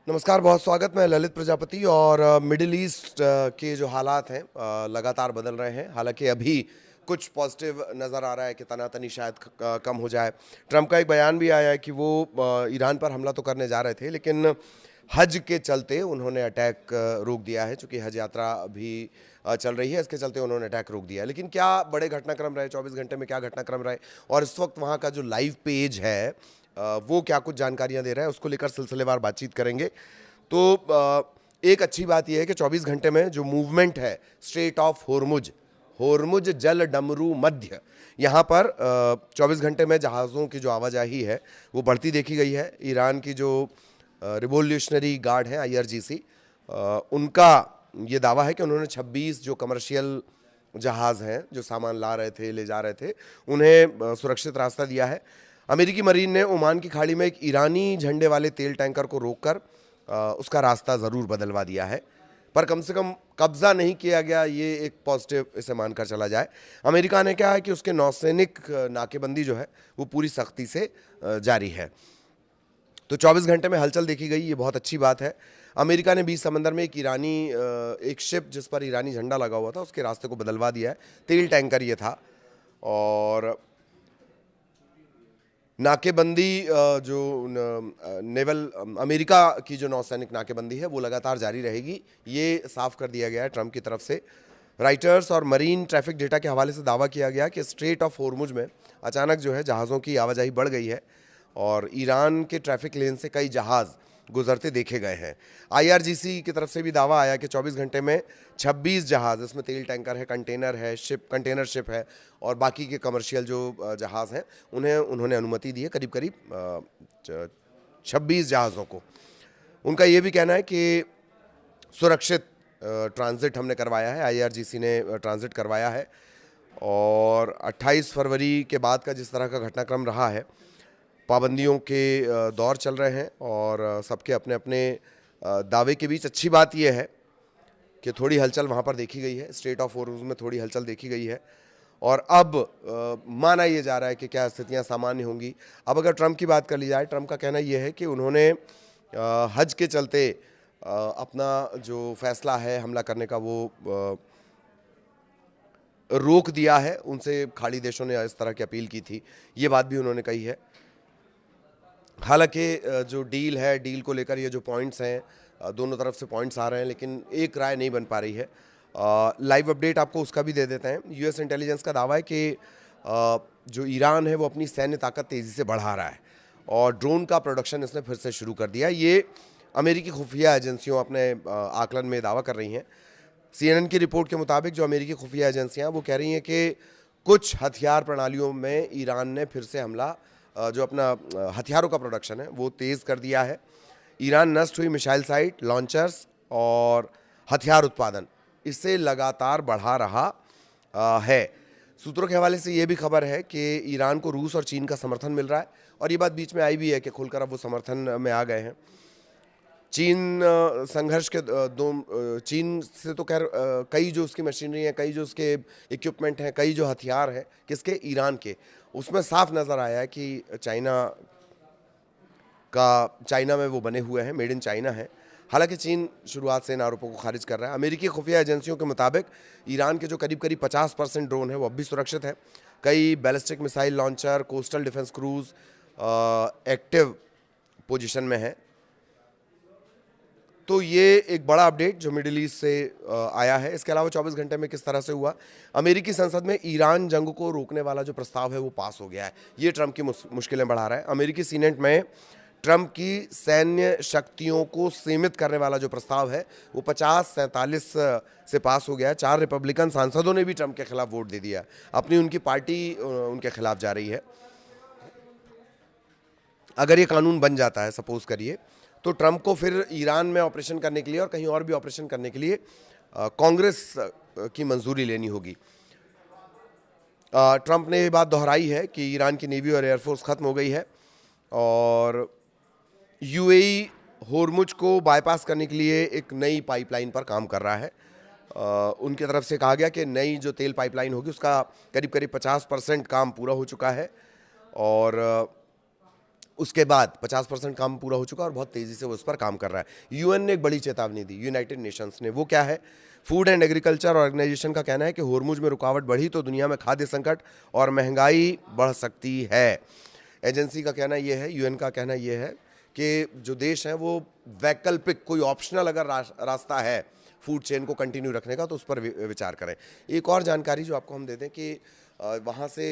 नमस्कार, बहुत स्वागत। मैं ललित प्रजापति और मिडिल ईस्ट के जो हालात हैं लगातार बदल रहे हैं। हालांकि अभी कुछ पॉजिटिव नज़र आ रहा है कि तनातनी शायद कम हो जाए। ट्रंप का एक बयान भी आया है कि वो ईरान पर हमला तो करने जा रहे थे, लेकिन हज के चलते उन्होंने अटैक रोक दिया है। चूंकि हज यात्रा अभी चल रही है, इसके चलते उन्होंने अटैक रोक दिया है। लेकिन क्या बड़े घटनाक्रम रहे 24 घंटे में, क्या घटनाक्रम रहे और इस वक्त वहाँ का जो लाइव पेज है वो क्या कुछ जानकारियां दे रहा है, उसको लेकर सिलसिलेवार बातचीत करेंगे। तो एक अच्छी बात यह है कि 24 घंटे में जो मूवमेंट है स्ट्रेट ऑफ होर्मुज, होर्मुज जल डमरू मध्य, यहाँ पर 24 घंटे में जहाज़ों की जो आवाजाही है वो बढ़ती देखी गई है। ईरान की जो रिवोल्यूशनरी गार्ड है IRGC, उनका ये दावा है कि उन्होंने 26 जो कमर्शियल जहाज़ हैं जो सामान ला रहे थे, ले जा रहे थे, उन्हें सुरक्षित रास्ता दिया है। अमेरिकी मरीन ने ओमान की खाड़ी में एक ईरानी झंडे वाले तेल टैंकर को रोककर उसका रास्ता ज़रूर बदलवा दिया है, पर कम से कम कब्जा नहीं किया गया, ये एक पॉजिटिव इसे मानकर चला जाए। अमेरिका ने कहा है कि उसके नौसैनिक नाकेबंदी जो है वो पूरी सख्ती से जारी है। तो 24 घंटे में हलचल देखी गई, ये बहुत अच्छी बात है। अमेरिका ने बीच समंदर में एक शिप जिस पर ईरानी झंडा लगा हुआ था उसके रास्ते को बदलवा दिया है। तेल टैंकर ये था। और नाकेबंदी जो नेवल अमेरिका की जो नौसैनिक नाकेबंदी है वो लगातार जारी रहेगी, ये साफ कर दिया गया है ट्रंप की तरफ से। राइटर्स और मरीन ट्रैफिक डेटा के हवाले से दावा किया गया कि स्ट्रेट ऑफ होर्मुज में अचानक जो है जहाज़ों की आवाजाही बढ़ गई है और ईरान के ट्रैफिक लेन से कई जहाज़ गुजरते देखे गए हैं। IRGC की तरफ से भी दावा आया कि 24 घंटे में 26 जहाज़, इसमें तेल टैंकर है, कंटेनर शिप है और बाकी के कमर्शियल जो जहाज़ हैं उन्होंने अनुमति दी है, करीब करीब 26 जहाज़ों को। उनका ये भी कहना है कि सुरक्षित ट्रांजिट हमने करवाया है, IRGC ने ट्रांजिट करवाया है। और 28 फरवरी के बाद का जिस तरह का घटनाक्रम रहा है, पाबंदियों के दौर चल रहे हैं और सबके अपने अपने दावे के बीच अच्छी बात यह है कि थोड़ी हलचल वहाँ पर देखी गई है। स्ट्रेट ऑफ होर्मुज में थोड़ी हलचल देखी गई है और अब माना यह जा रहा है कि क्या स्थितियाँ सामान्य होंगी। अब अगर ट्रंप की बात कर ली जाए, ट्रंप का कहना यह है कि उन्होंने हज के चलते अपना जो फैसला है हमला करने का वो रोक दिया है। उनसे खाड़ी देशों ने इस तरह की अपील की थी, ये बात भी उन्होंने कही है। हालांकि जो डील है, डील को लेकर ये जो पॉइंट्स हैं, दोनों तरफ से पॉइंट्स आ रहे हैं लेकिन एक राय नहीं बन पा रही है। लाइव अपडेट आपको उसका भी दे देते हैं। US इंटेलिजेंस का दावा है कि जो ईरान है वो अपनी सैन्य ताकत तेज़ी से बढ़ा रहा है और ड्रोन का प्रोडक्शन इसने फिर से शुरू कर दिया। ये अमेरिकी खुफिया एजेंसियों अपने आकलन में दावा कर रही हैं। CNN की रिपोर्ट के मुताबिक जो अमेरिकी खुफिया एजेंसियां वो कह रही हैं कि कुछ हथियार प्रणालियों में ईरान ने फिर से हमला, जो अपना हथियारों का प्रोडक्शन है वो तेज़ कर दिया है। ईरान नष्ट हुई मिसाइल साइट, लॉन्चर्स और हथियार उत्पादन इसे लगातार बढ़ा रहा है। सूत्रों के हवाले से ये भी खबर है कि ईरान को रूस और चीन का समर्थन मिल रहा है और ये बात बीच में आई भी है कि खुलकर अब वो समर्थन में आ गए हैं। चीन संघर्ष के चीन से तो खैर कई जो उसकी मशीनरी है, कई जो उसके इक्विपमेंट हैं, कई जो हथियार हैं, किसके, ईरान के, उसमें साफ नज़र आया है कि चाइना में वो बने हुए हैं, मेड इन चाइना है। हालांकि चीन शुरुआत से इन आरोपों को खारिज कर रहा है। अमेरिकी खुफिया एजेंसियों के मुताबिक ईरान के जो करीब करीब 50% ड्रोन है वो अब भी सुरक्षित है। कई ballistic missile launcher, coastal defence cruise active position में है। तो ये एक बड़ा अपडेट जो मिडिल ईस्ट से आया है। इसके अलावा 24 घंटे में किस तरह से हुआ, अमेरिकी संसद में ईरान जंग को रोकने वाला जो प्रस्ताव है वो पास हो गया है। ये ट्रंप की मुश्किलें बढ़ा रहा है। अमेरिकी सीनेट में ट्रंप की सैन्य शक्तियों को सीमित करने वाला जो प्रस्ताव है वो 50-47 से पास हो गया है। 4 रिपब्लिकन सांसदों ने भी ट्रंप के खिलाफ वोट दे दिया। अपनी उनकी पार्टी उनके खिलाफ जा रही है। अगर ये कानून बन जाता है, सपोज करिए, तो ट्रंप को फिर ईरान में ऑपरेशन करने के लिए और कहीं और भी ऑपरेशन करने के लिए कांग्रेस की मंजूरी लेनी होगी। ट्रंप ने ये बात दोहराई है कि ईरान की नेवी और एयरफोर्स खत्म हो गई है और UAE होर्मुज को बाईपास करने के लिए एक नई पाइपलाइन पर काम कर रहा है। उनकी तरफ से कहा गया कि नई जो तेल पाइपलाइन होगी उसका करीब करीब 50% काम पूरा हो चुका है और उसके बाद 50% काम पूरा हो चुका और बहुत तेज़ी से वो उस पर काम कर रहा है। यूएन ने एक बड़ी चेतावनी दी, यूनाइटेड नेशंस ने, वो क्या है? फूड एंड एग्रीकल्चर ऑर्गेनाइजेशन का कहना है कि होर्मुज में रुकावट बढ़ी तो दुनिया में खाद्य संकट और महंगाई बढ़ सकती है। एजेंसी का कहना ये है, यूएन का कहना ये है कि जो देश हैं वो वैकल्पिक कोई ऑप्शनल अगर रास्ता है फूड चेन को कंटिन्यू रखने का तो उस पर विचार करें। एक और जानकारी जो आपको हम दे दें कि वहाँ से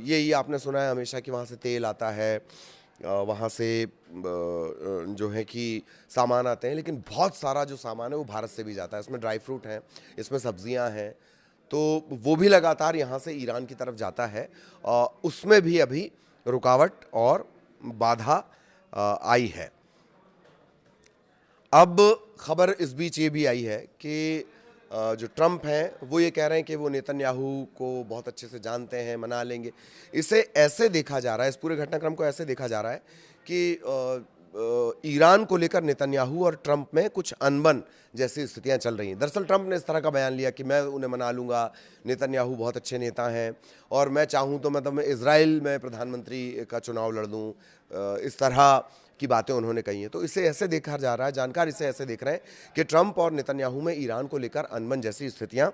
ये आपने सुना है हमेशा कि वहाँ से तेल आता है, वहाँ से जो है कि सामान आते हैं, लेकिन बहुत सारा जो सामान है वो भारत से भी जाता है। इसमें ड्राई फ्रूट हैं, इसमें सब्जियां हैं, तो वो भी लगातार यहाँ से ईरान की तरफ जाता है। उसमें भी अभी रुकावट और बाधा आई है। अब खबर इस बीच ये भी आई है कि जो ट्रंप हैं वो ये कह रहे हैं कि वो नेतन्याहू को बहुत अच्छे से जानते हैं, मना लेंगे। इसे ऐसे देखा जा रहा है, इस पूरे घटनाक्रम को ऐसे देखा जा रहा है कि ईरान को लेकर नेतन्याहू और ट्रंप में कुछ अनबन जैसी स्थितियां चल रही हैं। दरअसल ट्रंप ने इस तरह का बयान लिया कि मैं उन्हें मना लूँगा, नेतन्याहू बहुत अच्छे नेता हैं और मैं चाहूँ तो मैं इजराइल में प्रधानमंत्री का चुनाव लड़ दूँ, इस तरह की बातें उन्होंने कही हैं। तो इसे ऐसे देखा जा रहा है, जानकार इसे ऐसे देख रहे हैं कि ट्रंप और नेतन्याहू में ईरान को लेकर अनबन जैसी स्थितियां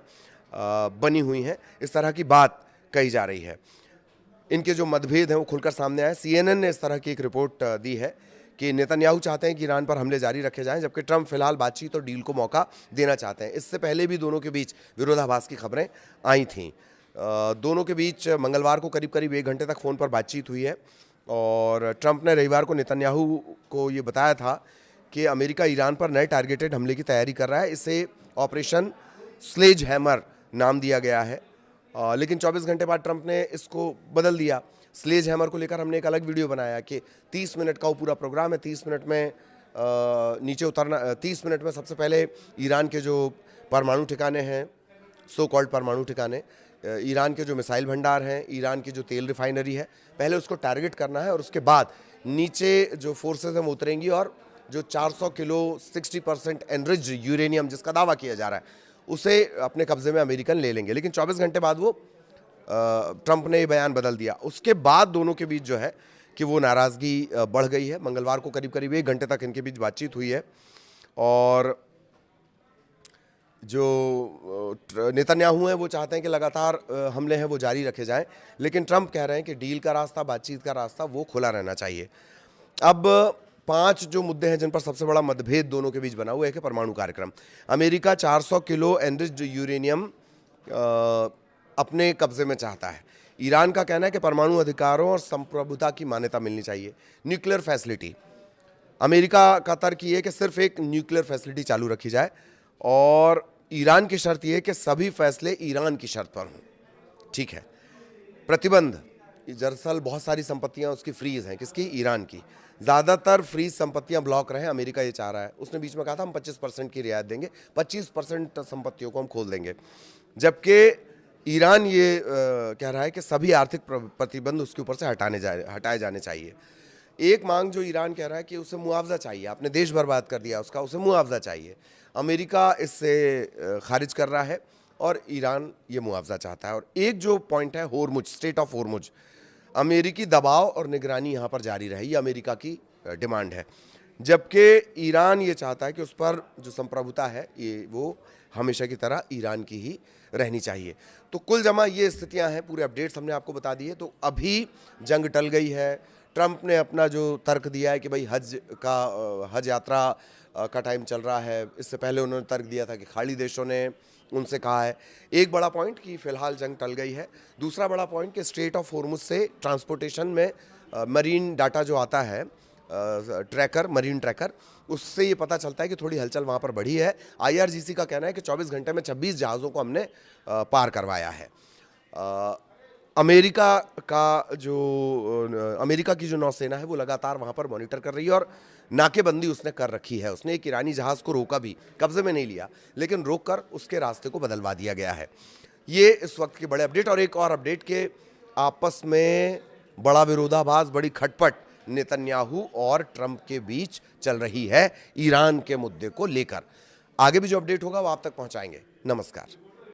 बनी हुई हैं, इस तरह की बात कही जा रही है। इनके जो मतभेद हैं वो खुलकर सामने आए। सीएनएन ने इस तरह की एक रिपोर्ट दी है कि नेतन्याहू चाहते हैं कि ईरान पर हमले जारी रखे जाएं, जबकि ट्रंप फिलहाल बातचीत और डील को मौका देना चाहते हैं। इससे पहले भी दोनों के बीच विरोधाभास की खबरें आई थीं। दोनों के बीच मंगलवार को करीब करीब 1 घंटे तक फ़ोन पर बातचीत हुई है और ट्रंप ने रविवार को नेतन्याहू को ये बताया था कि अमेरिका ईरान पर नए टारगेटेड हमले की तैयारी कर रहा है। इसे ऑपरेशन स्लेज हैमर नाम दिया गया है, लेकिन 24 घंटे बाद ट्रंप ने इसको बदल दिया। स्लेज हैमर को लेकर हमने एक अलग वीडियो बनाया कि 30 मिनट का वो पूरा प्रोग्राम है। 30 मिनट में नीचे उतरना, 30 मिनट में सबसे पहले ईरान के जो परमाणु ठिकाने हैं, सो कॉल्ड परमाणु ठिकाने, ईरान के जो मिसाइल भंडार हैं, ईरान की जो तेल रिफाइनरी है, पहले उसको टारगेट करना है और उसके बाद नीचे जो फोर्सेस हैं वो उतरेंगी और जो 400 किलो 60% एनरिच्ड यूरेनियम जिसका दावा किया जा रहा है उसे अपने कब्जे में अमेरिकन ले लेंगे। लेकिन 24 घंटे बाद वो ट्रंप ने ये बयान बदल दिया। उसके बाद दोनों के बीच जो है कि वो नाराज़गी बढ़ गई है। मंगलवार को करीब करीब 1 घंटे तक इनके बीच बातचीत हुई है और जो नेतन्याहू हैं वो चाहते हैं कि लगातार हमले हैं वो जारी रखे जाएं, लेकिन ट्रंप कह रहे हैं कि डील का रास्ता, बातचीत का रास्ता वो खुला रहना चाहिए। अब 5 जो मुद्दे हैं जिन पर सबसे बड़ा मतभेद दोनों के बीच बना हुआ है कि परमाणु कार्यक्रम। अमेरिका 400 किलो एनरिच्ड यूरेनियम अपने कब्जे में चाहता है। ईरान का कहना है कि परमाणु अधिकारों और संप्रभुता की मान्यता मिलनी चाहिए। न्यूक्लियर फैसिलिटी, अमेरिका का तर्क ये है कि सिर्फ एक न्यूक्लियर फैसिलिटी चालू रखी जाए और ईरान की शर्त यह है कि सभी फैसले ईरान की शर्त पर हों। ठीक है। प्रतिबंध, दरअसल बहुत सारी संपत्तियां उसकी फ्रीज हैं। किसकी? ईरान की। ज़्यादातर फ्रीज संपत्तियां ब्लॉक रहे, अमेरिका ये चाह रहा है। उसने बीच में कहा था हम 25% की रियायत देंगे, 25% संपत्तियों को हम खोल देंगे, जबकि ईरान ये कह रहा है कि सभी आर्थिक प्रतिबंध उसके ऊपर से हटाए जाने चाहिए। एक मांग जो ईरान कह रहा है कि उसे मुआवजा चाहिए, आपने देश बर्बाद कर दिया उसका, उसे मुआवजा चाहिए। अमेरिका इससे खारिज कर रहा है और ईरान ये मुआवजा चाहता है। और एक जो पॉइंट है होर्मुज, स्ट्रेट ऑफ होर्मुज, अमेरिकी दबाव और निगरानी यहाँ पर जारी रहे, ये अमेरिका की डिमांड है, जबकि ईरान ये चाहता है कि उस पर जो संप्रभुता है ये वो हमेशा की तरह ईरान की ही रहनी चाहिए। तो कुल जमा ये स्थितियाँ हैं, पूरे अपडेट्स हमने आपको बता दिए। तो अभी जंग टल गई है। ट्रंप ने अपना जो तर्क दिया है कि भाई हज यात्रा का टाइम चल रहा है, इससे पहले उन्होंने तर्क दिया था कि खाड़ी देशों ने उनसे कहा है। एक बड़ा पॉइंट कि फ़िलहाल जंग टल गई है। दूसरा बड़ा पॉइंट कि स्ट्रेट ऑफ होर्मुज से ट्रांसपोर्टेशन में मरीन डाटा जो आता है, ट्रैकर, मरीन ट्रैकर, उससे ये पता चलता है कि थोड़ी हलचल वहाँ पर बढ़ी है। IRGC का कहना है कि 24 घंटे में 26 जहाज़ों को हमने पार करवाया है। अमेरिका की जो नौसेना है वो लगातार वहाँ पर मॉनिटर कर रही है और नाकेबंदी उसने कर रखी है। उसने एक ईरानी जहाज़ को रोका भी, कब्जे में नहीं लिया, लेकिन रोक कर उसके रास्ते को बदलवा दिया गया है। ये इस वक्त के बड़े अपडेट। और एक और अपडेट के आपस में बड़ा विरोधाभास, बड़ी खटपट नेतन्याहू और ट्रंप के बीच चल रही है ईरान के मुद्दे को लेकर। आगे भी जो अपडेट होगा वो आप तक पहुंचाएंगे। नमस्कार।